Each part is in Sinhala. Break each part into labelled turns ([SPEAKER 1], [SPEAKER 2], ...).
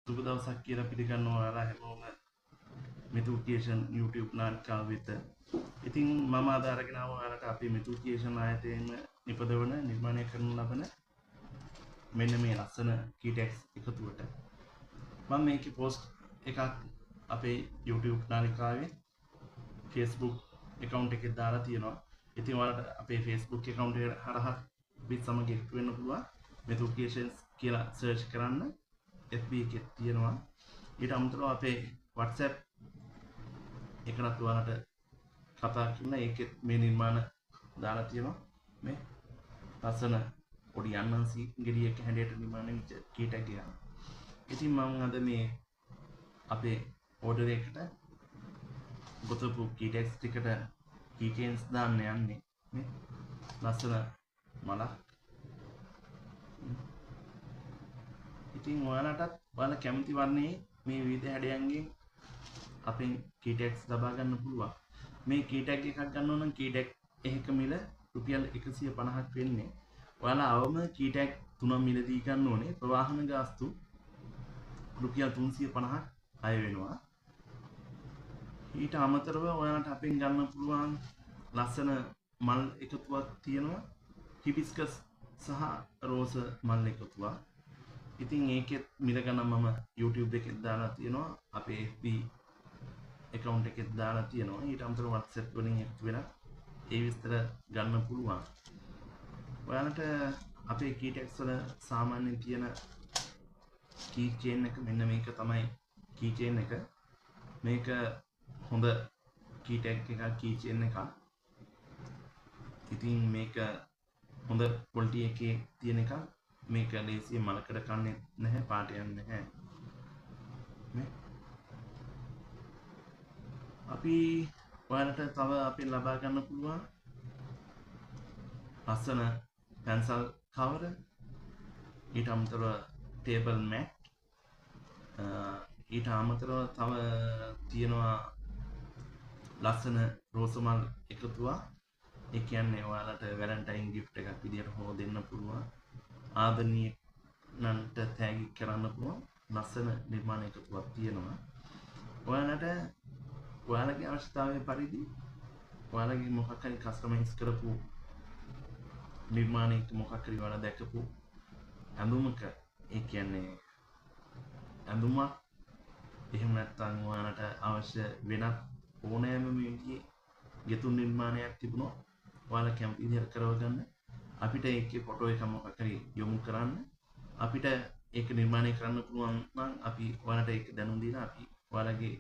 [SPEAKER 1] සුබ දවසක් කියලා පිළිගන්නවා ඔයාලා හැමෝම මෙතුකියේෂන් YouTube නාලිකාව වෙත. ඉතින් මම අද අරගෙන ආවා ඔයාලට අපේ මෙතුකියේෂන් ආයතනයෙන් නිපදවන නිර්මාණය කරනු ලබන මෙන්න මේ ලස්සන කීටැක්ස් එකතුවට. මම මේකේ පෝස්ට් එකක් අපේ YouTube නාලිකාවේ Facebook account එකේ දාලා තියෙනවා. ඉතින් ඔයාලට අපේ Facebook account එක හරහා අපිත් සමග එකතු වෙන්න පුළුවන්. මෙතුකියේෂන්ස් කියලා සර්ච් කරන්න. FB එකේ තියෙනවා. ඊට අමතරව අපේ WhatsApp එකකට ඔයාලට කතා කරන ඒකෙත් මේ නිර්මාණ දාලා තියෙනවා. මේ ලස්සන පොඩි යන්නන්සි ගෙඩියක හැඩයට නිර්මාණය වෙච්ච කීටැග් එක. ඉතින් මම අද මේ අපේ ඕඩර් එකට ගොතපු කීටැග්ස් ටිකට කීචේන්ස් දාන්න යන්නේ. මේ ලස්සන මලක්. ඉතින් ඔයාලටත් ඔයාලා කැමති වර්ණයේ මේ විවිධ හැඩයන්ගෙන් අපෙන් කීටැග්ස් ලබා ගන්න පුළුවන්. මේ කීටැග් එකක් ගන්න නම් කීටැග් එකක මිල රුපියල් 150ක් වෙන්නේ. ඔයාලා අවම කීටැග් 3ක් මිලදී ගන්න ඕනේ. ප්‍රවාහන ගාස්තු රුපියල් 350ක් අය වෙනවා. ඊට අමතරව ඔයාලට අපෙන් ගන්න පුළුවන් ලස්සන මල් එකතුවක් තියෙනවා. හිබිස්කස් සහ රෝස මල් එකතුවක්. ඉතින් ඒකෙත් මිල ගණන් මම YouTube එකේ දාලා තියෙනවා. අපේ FB account එකේ දාලා තියෙනවා. ඊට අමතරව WhatsApp වලින් එකතු වෙලා ඒ විස්තර ගන්න පුළුවන්. ඔයාලට අපේ කීටැක්ස් වල සාමාන්‍යයෙන් තියෙන key chain එක මෙන්න මේක තමයි key chain එක. මේක හොඳ key tag එකක් key chain එකක්. ඉතින් මේක හොඳ quality එකේ තියෙන එකක්. මේක ලේසියෙන් මලකඩ කන්නේ නැහැ, පාට යන්නේ නැහැ. මේ අපි ඔයාලට තව අපෙන් ලබා ගන්න පුළුවන් ලස්සන පැන්සල් කවර, ඊට අමතරව ටේබල් මැට්, ඊට අමතරව තව තියෙනවා ලස්සන රෝස මල් එකතුවක්. ඒ කියන්නේ ඔයාලට වැලන්ටයින් gift එකක් විදියට හොම දෙන්න පුළුවන්. ආදරණීයන්ට තෑගි කරන්න පුළුවන් ලස්සන නිර්මාණ එකතුවක් තියෙනවා. ඔයාලට ඔයාලගේ අවශ්‍යතාවය පරිදි ඔයාලගේ මොකක් හරි කස්ටමයිස් කරපු නිර්මාණයක මොකක් හරි ඔයාලා දැකපු ඇඳුමක, ඒ කියන්නේ ඇඳුමක්, එහෙම නැත්නම් ඔයාලට අවශ්‍ය වෙනත් ඕනෑම විදිහේ ගෙතුම් නිර්මාණයක් තිබුණොත් ඔයාලා කැමති විදිහට කරව ගන්න. අපිට ඒකේ ෆොටෝ එක මොකක් හරි යොමු කරන්න. අපිට ඒක නිර්මාණය කරන්න පුළුවන් නම් අපි ඔයාලට ඒක දැනුම් දීලා අපි ඔයාලගේ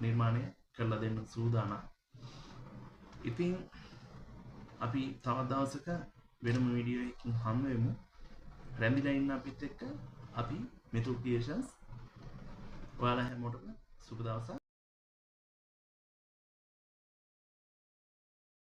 [SPEAKER 1] නිර්මාණය කරලා දෙන්න සූදානම්. ඉතින් අපි තවත් දවසක වෙනම වීඩියෝ එකකින් හමු වෙමු. රැඳිලා ඉන්න අපිත් එක්ක අපි මෙතු ක්‍රියේෂන්ස්. ඔයාලා හැමෝටම සුබ දවසක්.